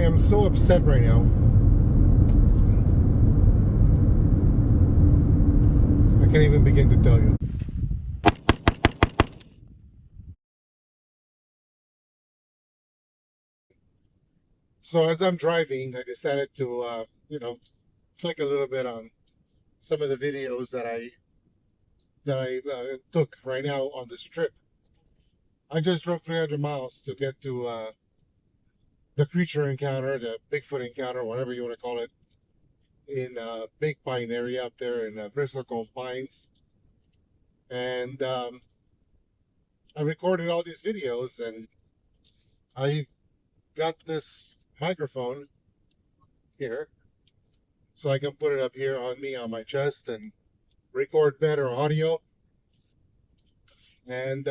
am so upset right now. I can't even begin to tell you. So as I'm driving, I decided to, click a little bit on some of the videos that I took right now on this trip. I just drove 300 miles to get to the creature encounter, the Bigfoot encounter, whatever you want to call it, in Big Pine area up there in Bristlecone Pines. And I recorded all these videos, and I got this microphone here, so I can put it up here on me on my chest and record better audio, and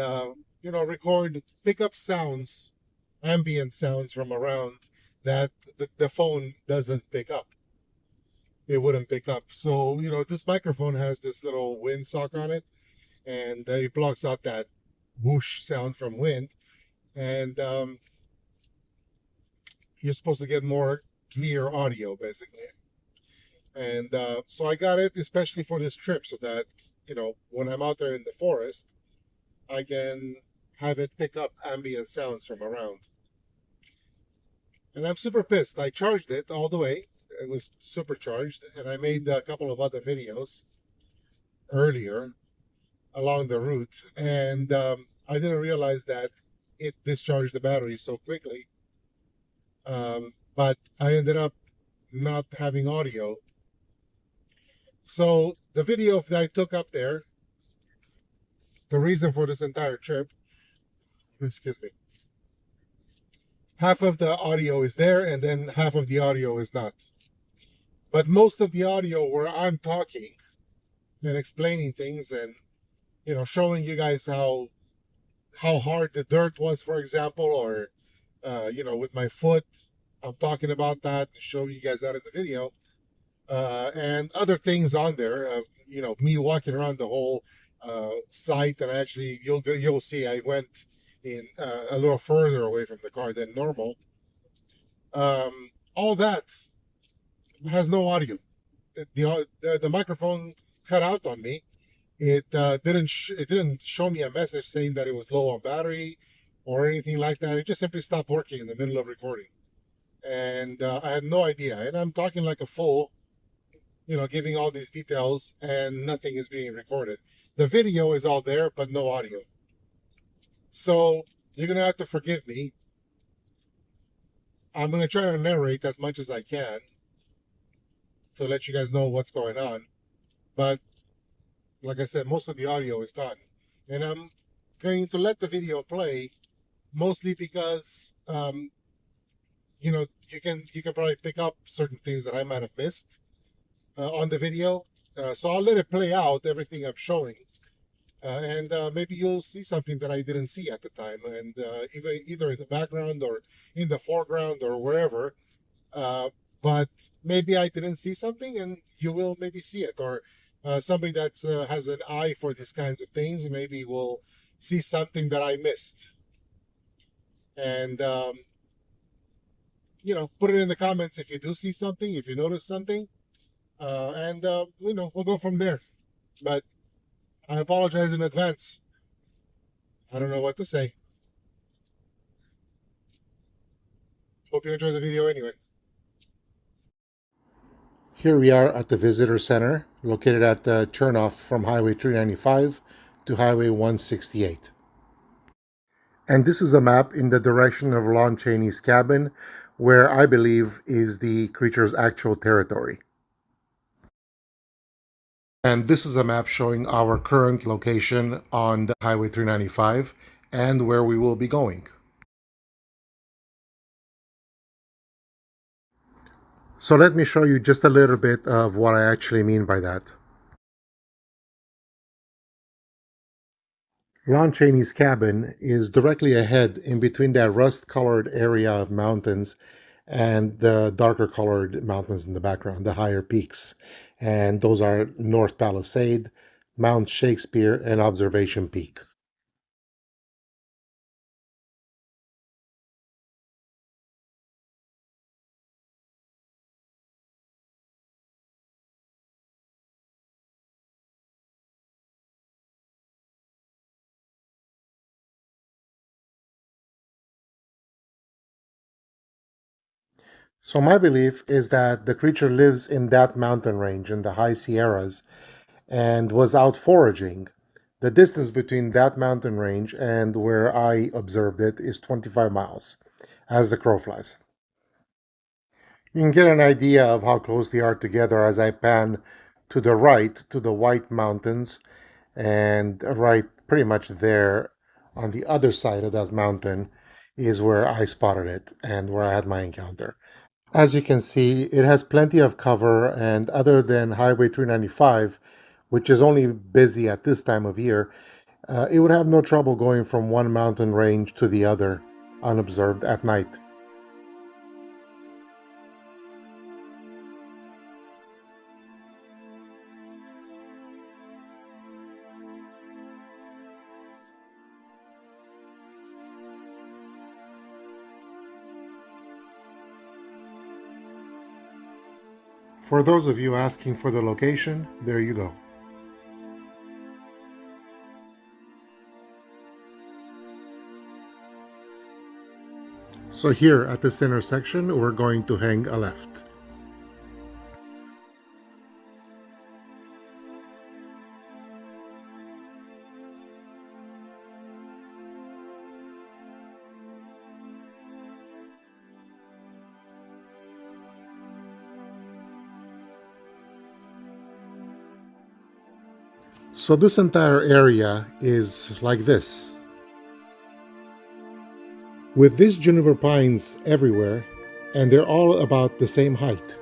pick up sounds, ambient sounds from around that the phone doesn't pick up. It wouldn't pick up. So this microphone has this little windsock on it, and it blocks out that whoosh sound from wind, and you're supposed to get more clear audio basically. And so I got it especially for this trip, so that when I'm out there in the forest, I can have it pick up ambient sounds from around. And I'm super pissed. I charged it all the way. It was supercharged, and I made a couple of other videos earlier along the route, and I didn't realize that it discharged the battery so quickly. But I ended up not having audio. So the video that I took up there, the reason for this entire trip, excuse me, half of the audio is there and then half of the audio is not. But most of the audio where I'm talking and explaining things and showing you guys how hard the dirt was, for example, or with my foot, I'm talking about that and showing you guys that in the video, and other things on there. Me walking around the whole site, and actually you'll see I went in a little further away from the car than normal. All that has no audio. The microphone cut out on me. It didn't show me a message saying that it was low on battery or anything like that. It just simply stopped working in the middle of recording, and I had no idea. And I'm talking like a fool, giving all these details, and nothing is being recorded. The video is all there, but no audio. So you're gonna have to forgive me. I'm gonna try to narrate as much as I can to let you guys know what's going on, but like I said, most of the audio is gone, and I'm going to let the video play, mostly because you can probably pick up certain things that I might have missed on the video. So I'll let it play out everything I'm showing, and maybe you'll see something that I didn't see at the time, and either in the background or in the foreground or wherever. But maybe I didn't see something, and you will maybe see it, or somebody that has an eye for these kinds of things maybe will see something that I missed. And put it in the comments if you do see something, if you notice something, and we'll go from there. But I apologize in advance. I don't know what to say. Hope you enjoy the video anyway. Here we are at the Visitor Center, located at the turnoff from Highway 395 to Highway 168. And this is a map in the direction of Lon Chaney's cabin, where I believe is the creature's actual territory. And this is a map showing our current location on the Highway 395 and where we will be going. So let me show you just a little bit of what I actually mean by that. Lon Chaney's cabin is directly ahead in between that rust-colored area of mountains and the darker colored mountains in the background, the higher peaks. And those are North Palisade, Mount Shakespeare, and Observation Peak. So my belief is that the creature lives in that mountain range in the high Sierras and was out foraging. The distance between that mountain range and where I observed it is 25 miles, as the crow flies. You can get an idea of how close they are together as I pan to the right to the White Mountains, and right pretty much there on the other side of that mountain is where I spotted it and where I had my encounter. As you can see, it has plenty of cover, and other than Highway 395, which is only busy at this time of year, it would have no trouble going from one mountain range to the other unobserved at night. For those of you asking for the location, there you go. So here at this intersection, we're going to hang a left. So this entire area is like this, with these juniper pines everywhere, and they're all about the same height.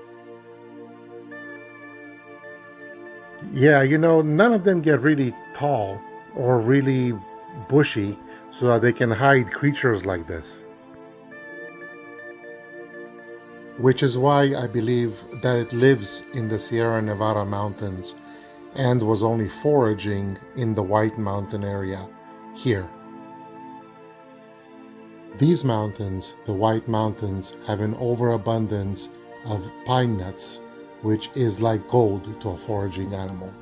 Yeah, none of them get really tall or really bushy so that they can hide creatures like this. Which is why I believe that it lives in the Sierra Nevada mountains and was only foraging in the White Mountain area here. These mountains, the White Mountains, have an overabundance of pine nuts, which is like gold to a foraging animal.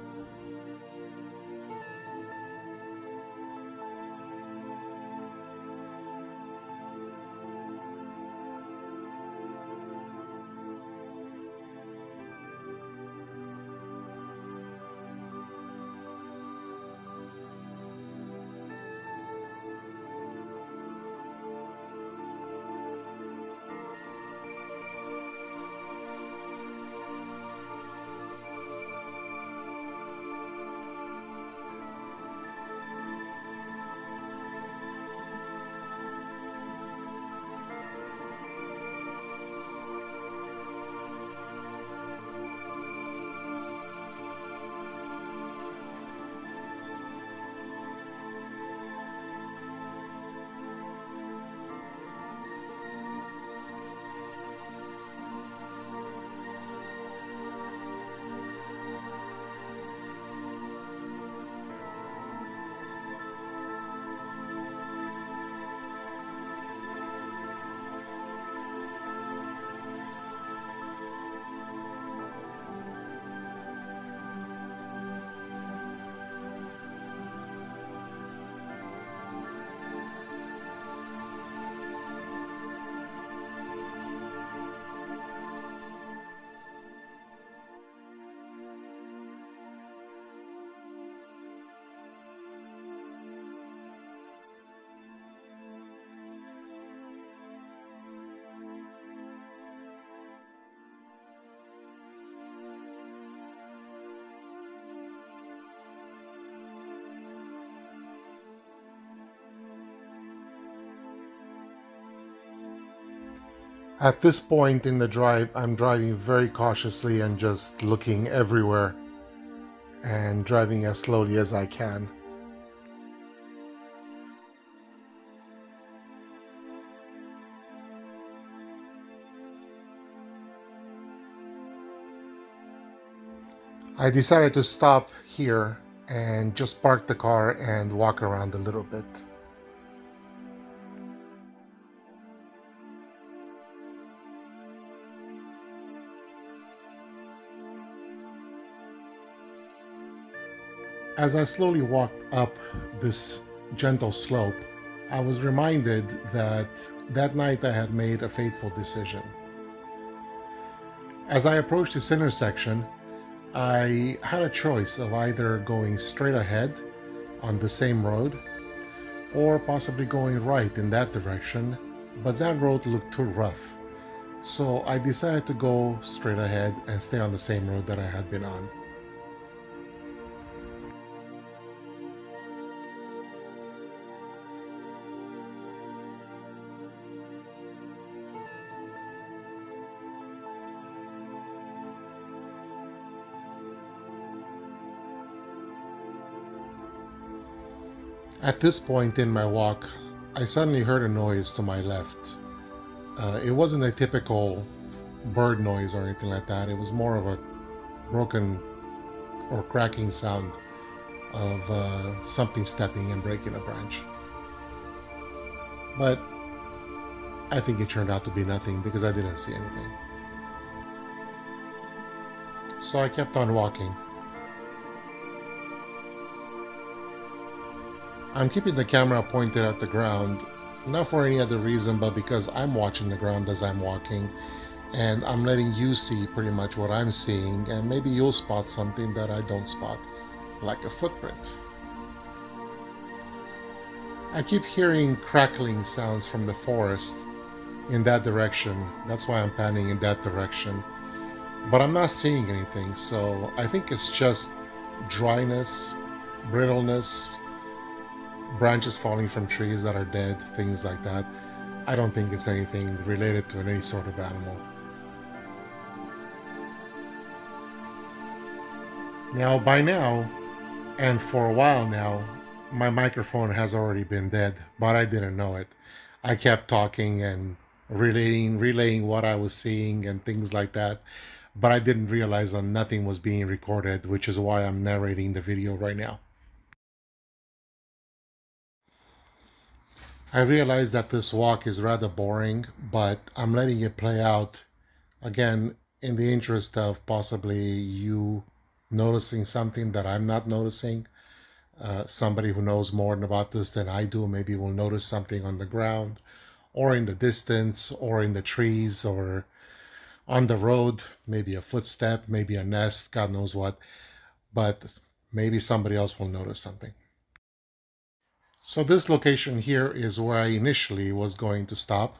At this point in the drive, I'm driving very cautiously and just looking everywhere and driving as slowly as I can. I decided to stop here and just park the car and walk around a little bit. As I slowly walked up this gentle slope, I was reminded that that night I had made a fateful decision. As I approached this intersection, I had a choice of either going straight ahead on the same road or possibly going right in that direction, but that road looked too rough. So I decided to go straight ahead and stay on the same road that I had been on. At this point in my walk, I suddenly heard a noise to my left. It wasn't a typical bird noise or anything like that. It was more of a broken or cracking sound of something stepping and breaking a branch. But I think it turned out to be nothing because I didn't see anything. So I kept on walking. I'm keeping the camera pointed at the ground, not for any other reason, but because I'm watching the ground as I'm walking, and I'm letting you see pretty much what I'm seeing, and maybe you'll spot something that I don't spot, like a footprint. I keep hearing crackling sounds from the forest in that direction. That's why I'm panning in that direction. But I'm not seeing anything, so I think it's just dryness, brittleness, branches falling from trees that are dead, things like that. I don't think it's anything related to any sort of animal. Now, by now, and for a while now, my microphone has already been dead, but I didn't know it. I kept talking and relaying what I was seeing and things like that, but I didn't realize that nothing was being recorded, which is why I'm narrating the video right now. I realize that this walk is rather boring, but I'm letting it play out again in the interest of possibly you noticing something that I'm not noticing. Somebody who knows more about this than I do maybe will notice something on the ground or in the distance or in the trees or on the road, maybe a footstep, maybe a nest, God knows what, but maybe somebody else will notice something. So this location here is where I initially was going to stop,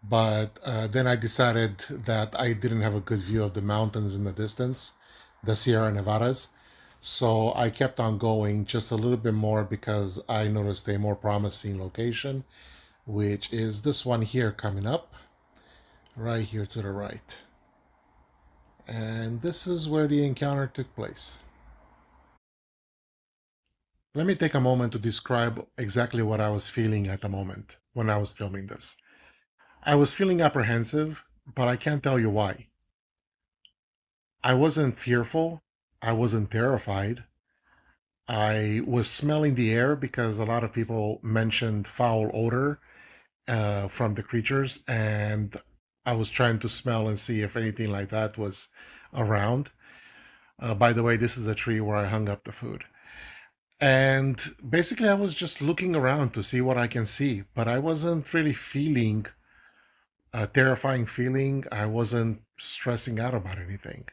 but then I decided that I didn't have a good view of the mountains in the distance, the Sierra Nevadas. So I kept on going just a little bit more because I noticed a more promising location, which is this one here coming up, right here to the right. And this is where the encounter took place. Let me take a moment to describe exactly what I was feeling at the moment when I was filming this. I was feeling apprehensive, but I can't tell you why. I wasn't fearful. I wasn't terrified. I was smelling the air because a lot of people mentioned foul odor from the creatures, and I was trying to smell and see if anything like that was around. By the way, this is a tree where I hung up the food. And basically, I was just looking around to see what I can see, but I wasn't really feeling a terrifying feeling. I wasn't stressing out about anything.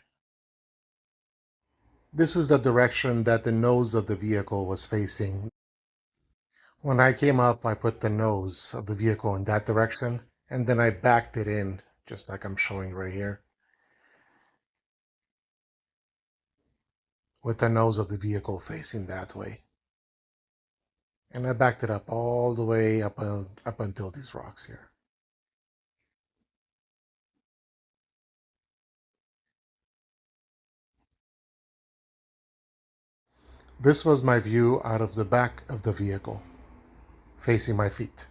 This is the direction that the nose of the vehicle was facing. When I came up, I put the nose of the vehicle in that direction, and then I backed it in, just like I'm showing right here, with the nose of the vehicle facing that way. And I backed it up all the way up until these rocks here. This was my view out of the back of the vehicle, facing my feet.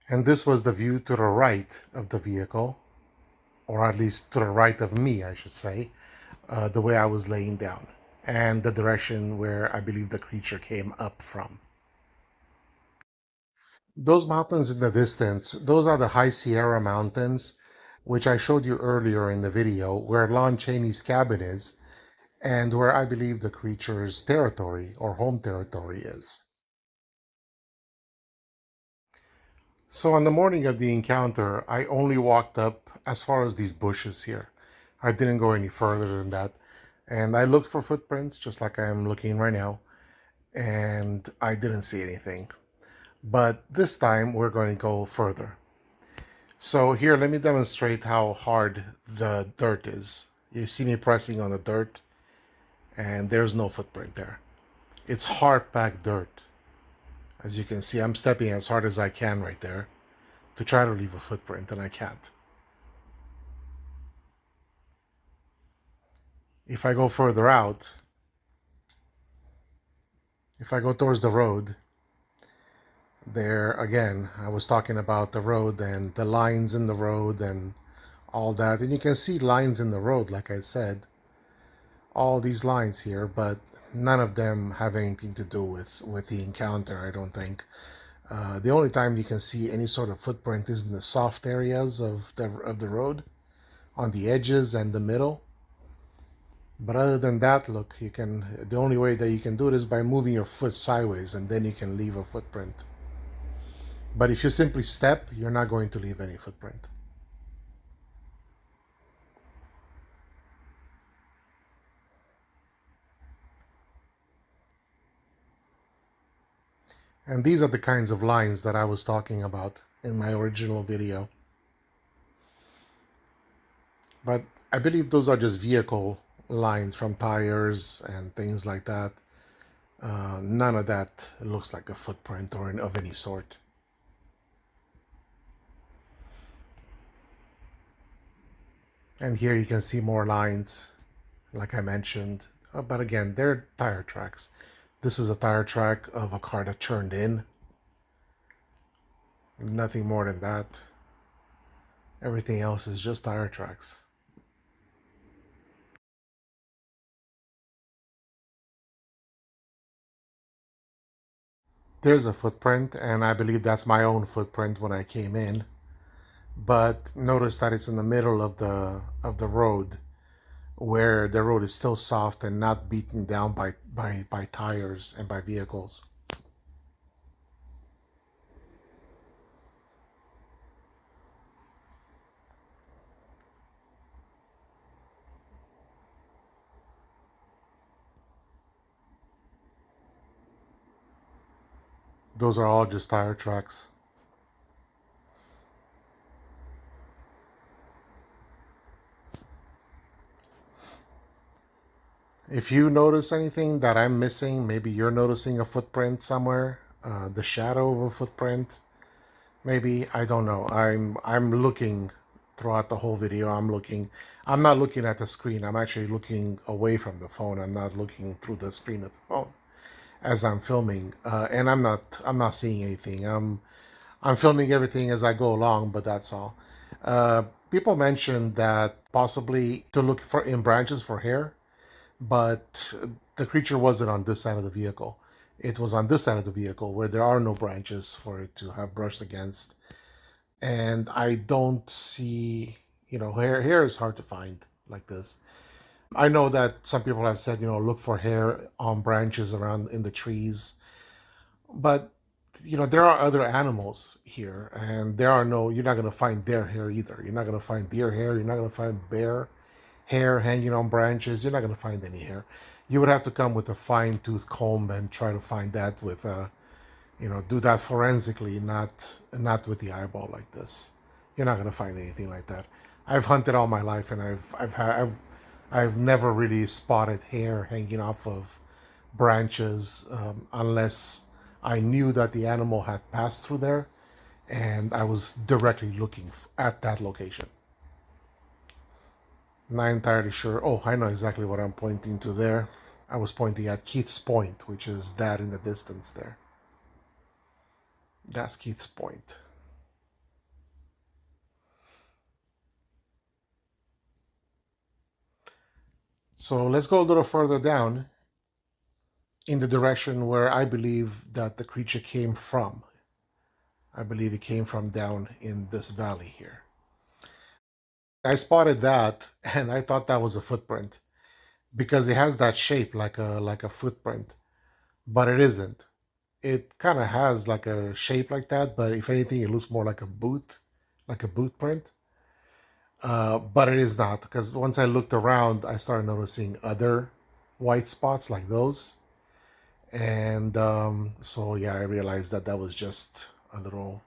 And this was the view to the right of the vehicle, or at least to the right of me, I should say, the way I was laying down, and the direction where I believe the creature came up from. Those mountains in the distance, those are the High Sierra Mountains, which I showed you earlier in the video, where Lon Chaney's cabin is, and where I believe the creature's territory or home territory is. So on the morning of the encounter, I only walked up as far as these bushes here. I didn't go any further than that. And I looked for footprints just like I am looking right now, and I didn't see anything. But this time we're going to go further. So here, let me demonstrate how hard the dirt is. You see me pressing on the dirt, and there's no footprint there. It's hard packed dirt. As you can see, I'm stepping as hard as I can right there to try to leave a footprint, and I can't. If I go further out, if I go towards the road, there again, I was talking about the road and the lines in the road and all that. And you can see lines in the road, like I said, all these lines here, but none of them have anything to do with the encounter, I don't think. The only time you can see any sort of footprint is in the soft areas of the road, on the edges and the middle. But other than that, look, the only way that you can do it is by moving your foot sideways, and then you can leave a footprint. But if you simply step, you're not going to leave any footprint. And these are the kinds of lines that I was talking about in my original video. But I believe those are just vehicle lines from tires and things like that. None of that looks like a footprint or of any sort. And here you can see more lines, like I mentioned. But again, they're tire tracks. This is a tire track of a car that turned in. Nothing more than that. Everything else is just tire tracks. There's a footprint, and I believe that's my own footprint when I came in. But notice that it's in the middle of the road, where the road is still soft and not beaten down by tires and by vehicles. Those are all just tire tracks. If you notice anything that I'm missing, maybe you're noticing a footprint somewhere, the shadow of a footprint, maybe, I don't know. I'm looking throughout the whole video. I'm not looking at the screen. I'm actually looking away from the phone. I'm not looking through the screen of the phone as I'm filming, and I'm not seeing anything. I'm filming everything as I go along, but that's all. People mentioned that possibly to look for in branches for hair, but the creature wasn't on this side of the vehicle. It was on this side of the vehicle where there are no branches for it to have brushed against. And I don't see, hair is hard to find like this. I know that some people have said, look for hair on branches around in the trees, but there are other animals here, and you're not going to find their hair either. You're not going to find deer hair. You're not going to find bear hair hanging on branches. You're not going to find any hair. You would have to come with a fine tooth comb and try to find that with do that forensically, not with the eyeball like this. You're not going to find anything like that. I've hunted all my life, and I've never really spotted hair hanging off of branches, unless I knew that the animal had passed through there and I was directly looking at that location. Not entirely sure. Oh, I know exactly what I'm pointing to there. I was pointing at Keith's Point, which is that in the distance there. That's Keith's Point. So let's go a little further down in the direction where I believe that the creature came from. I believe it came from down in this valley here. I spotted that and I thought that was a footprint because it has that shape like a footprint, but it isn't. it kind of has like a shape like that, but if anything, it looks more like a boot print. But it is not, because once I looked around, I started noticing other white spots like those. And so yeah, I realized that that was just a little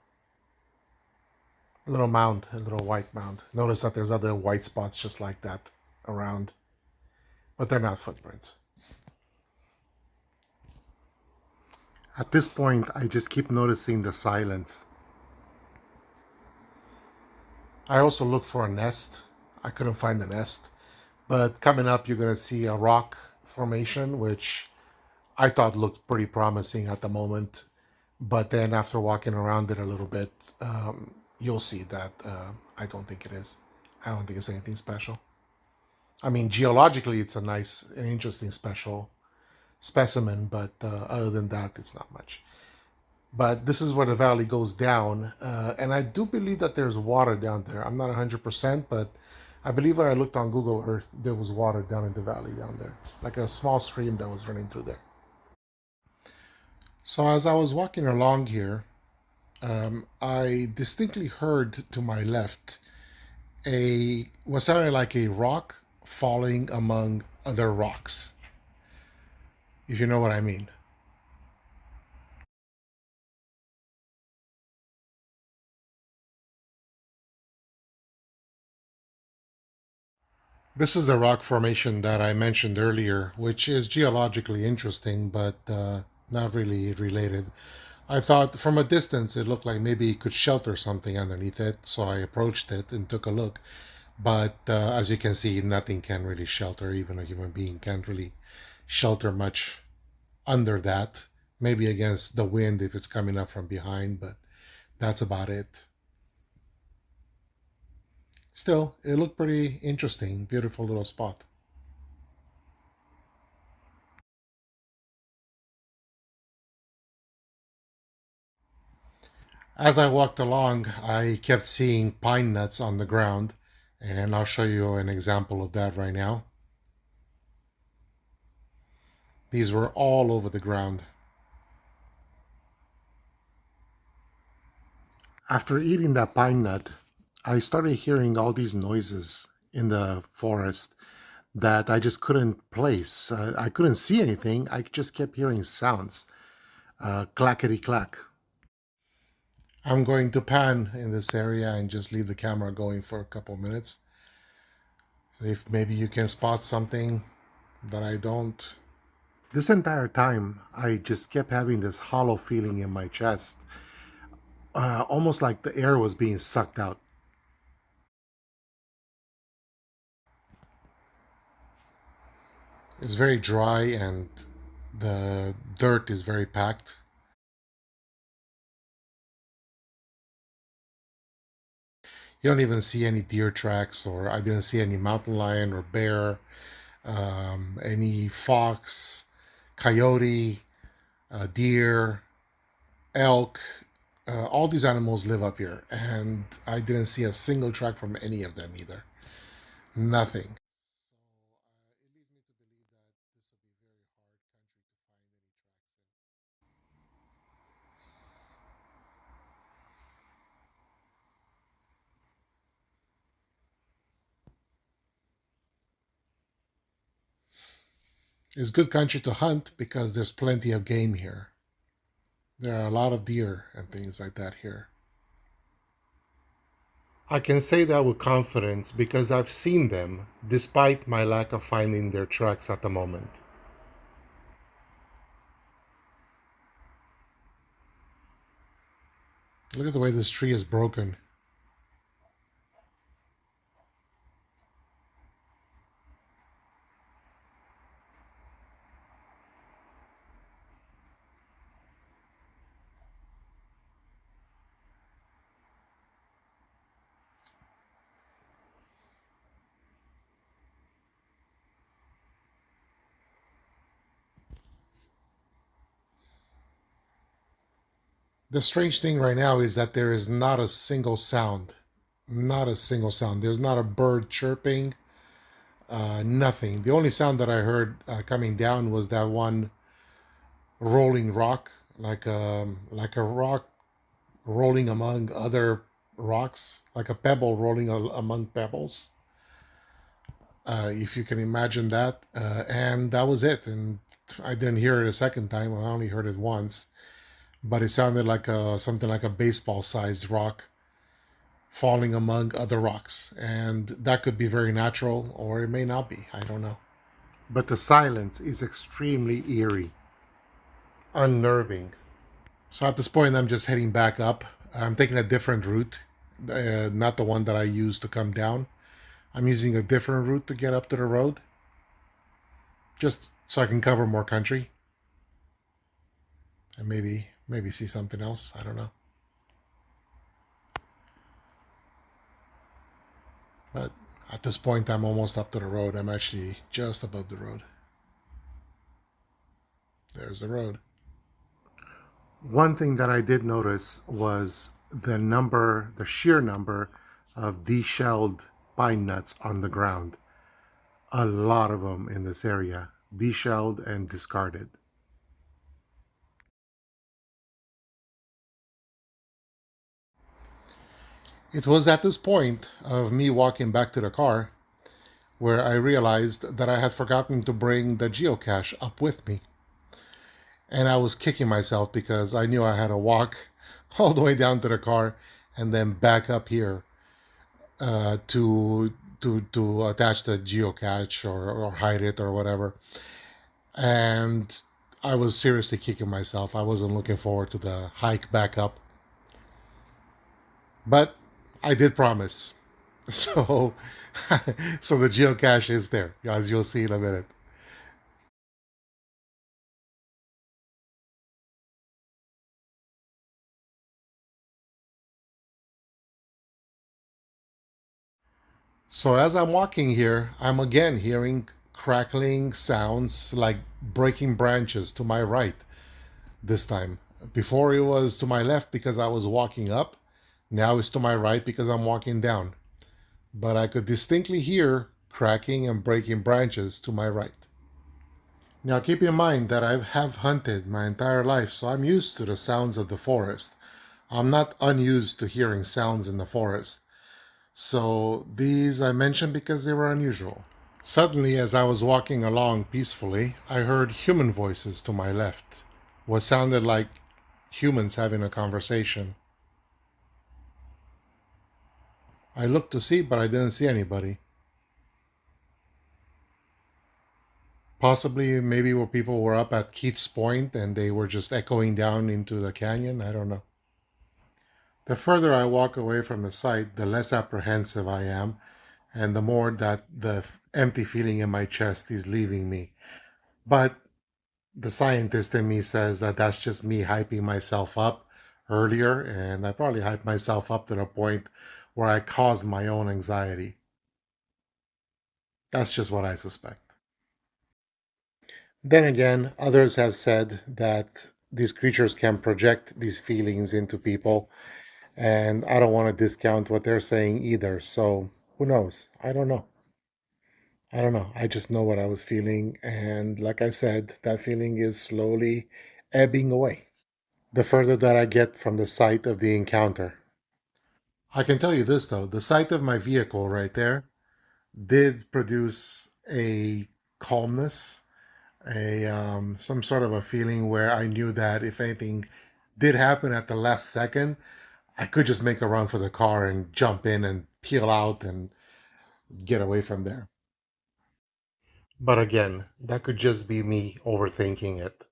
mound, a little white mound. Notice that there's other white spots just like that around, but they're not footprints. At this point, I just keep noticing the silence. I also look for a nest. I couldn't find the nest. But coming up, you're going to see a rock formation, which I thought looked pretty promising at the moment. But then after walking around it a little bit, you'll see that I don't think it is. I don't think it's anything special. I mean, geologically, it's a nice and interesting special specimen, but other than that, it's not much. But this is where the valley goes down, and I do believe that there's water down there. I'm not 100%, but I believe when I looked on Google Earth, there was water down in the valley down there, like a small stream that was running through there. So as I was walking along here, I distinctly heard to my left a what sounded like a rock falling among other rocks, if you know what I mean. This is the rock formation that I mentioned earlier, which is geologically interesting, but not really related. I thought from a distance it looked like maybe it could shelter something underneath it, so I approached it and took a look. But as you can see, nothing can really shelter, even a human being can't really shelter much under that. Maybe against the wind if it's coming up from behind, but that's about it. Still, it looked pretty interesting. Beautiful little spot. As I walked along, I kept seeing pine nuts on the ground, and I'll show you an example of that right now. These were all over the ground. After eating that pine nut, I started hearing all these noises in the forest that I just couldn't place. I couldn't see anything. I just kept hearing sounds, clackety clack. I'm going to pan in this area and just leave the camera going for a couple minutes. So if maybe you can spot something that I don't. This entire time, I just kept having this hollow feeling in my chest, almost like the air was being sucked out. It's very dry and the dirt is very packed. You don't even see any deer tracks, or I didn't see any mountain lion or bear, any fox, coyote, deer, elk. All these animals live up here, and I didn't see a single track from any of them either. Nothing. It's good country to hunt because there's plenty of game here. There are a lot of deer and things like that here. I can say that with confidence because I've seen them, despite my lack of finding their tracks at the moment. Look at the way this tree is broken. The strange thing right now is that there is not a single sound. Not a single sound. There's not a bird chirping, nothing. The only sound that I heard coming down was that one rolling rock like a rock rolling among other rocks, like a pebble rolling among pebbles. If you can imagine that, and that was it. And I didn't hear it a second time. I only heard it once, but it sounded like something like a baseball-sized rock falling among other rocks, and that could be very natural, or it may not be. I don't know. But the silence is extremely eerie, unnerving. So at this point, I'm just heading back up. I'm taking a different route, not the one that I used to come down. I'm using a different route to get up to the road, just so I can cover more country and maybe see something else. I don't know. But at this point, I'm almost up to the road. I'm actually just above the road. There's the road. One thing that I did notice was the sheer number of deshelled pine nuts on the ground. A lot of them in this area, deshelled and discarded. It was at this point of me walking back to the car where I realized that I had forgotten to bring the geocache up with me. And I was kicking myself because I knew I had to walk all the way down to the car and then back up here to attach the geocache or hide it or whatever. And I was seriously kicking myself. I wasn't looking forward to the hike back up, but I did promise. So, so the geocache is there, as you'll see in a minute. So as I'm walking here, I'm again hearing crackling sounds like breaking branches to my right this time. Before it was to my left because I was walking up. Now it's to my right because I'm walking down. But I could distinctly hear cracking and breaking branches to my right. Now keep in mind that I have hunted my entire life, so I'm used to the sounds of the forest. I'm not unused to hearing sounds in the forest. So these I mentioned because they were unusual. Suddenly, as I was walking along peacefully, I heard human voices to my left. What sounded like humans having a conversation. I looked to see, but I didn't see anybody. Possibly, maybe where people were up at Keith's Point and they were just echoing down into the canyon. I don't know. The further I walk away from the site, the less apprehensive I am, and the more that the empty feeling in my chest is leaving me. But the scientist in me says that that's just me hyping myself up earlier, and I probably hyped myself up to the point where I caused my own anxiety. That's just what I suspect. Then again, others have said that these creatures can project these feelings into people, and I don't want to discount what they're saying either. So who knows? I don't know. I don't know. I just know what I was feeling, and like I said, that feeling is slowly ebbing away the further that I get from the site of the encounter. I can tell you this though, the sight of my vehicle right there did produce a calmness, a some sort of a feeling where I knew that if anything did happen at the last second, I could just make a run for the car and jump in and peel out and get away from there. But again, that could just be me overthinking it.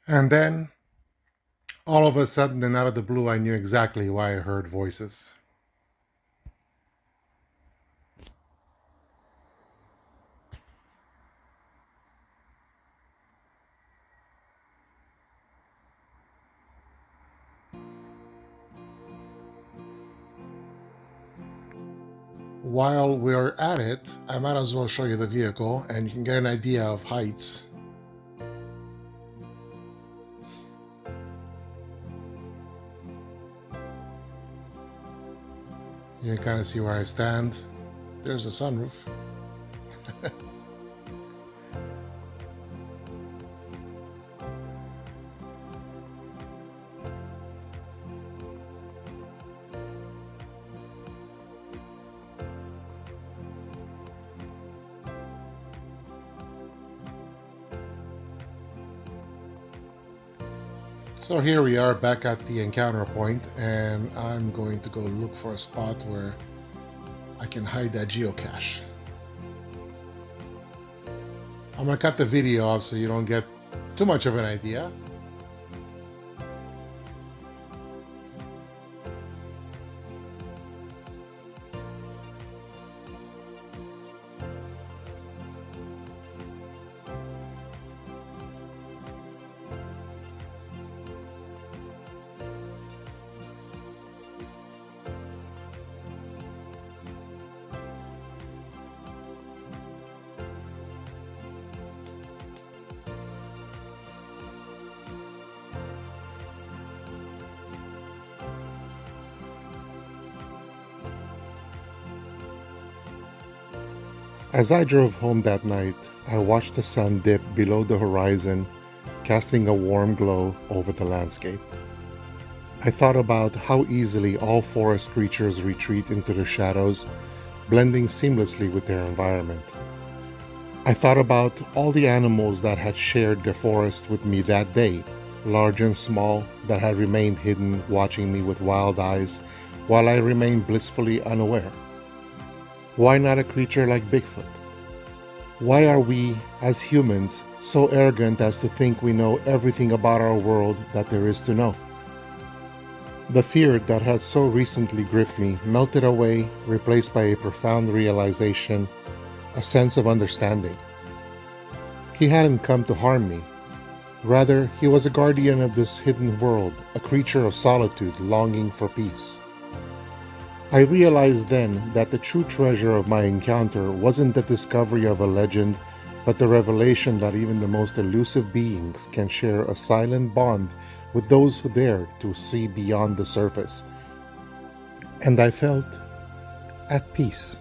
And then all of a sudden and out of the blue, I knew exactly why I heard voices. While we're at it, I might as well show you the vehicle and you can get an idea of heights. You can kind of see where I stand. There's a sunroof. So here we are back at the encounter point, and I'm going to go look for a spot where I can hide that geocache. I'm going to cut the video off so you don't get too much of an idea. As I drove home that night, I watched the sun dip below the horizon, casting a warm glow over the landscape. I thought about how easily all forest creatures retreat into the shadows, blending seamlessly with their environment. I thought about all the animals that had shared the forest with me that day, large and small, that had remained hidden, watching me with wild eyes, while I remained blissfully unaware. Why not a creature like Bigfoot? Why are we, as humans, so arrogant as to think we know everything about our world that there is to know? The fear that had so recently gripped me melted away, replaced by a profound realization, a sense of understanding. He hadn't come to harm me. Rather, he was a guardian of this hidden world, a creature of solitude longing for peace. I realized then that the true treasure of my encounter wasn't the discovery of a legend, but the revelation that even the most elusive beings can share a silent bond with those who dare to see beyond the surface. And I felt at peace.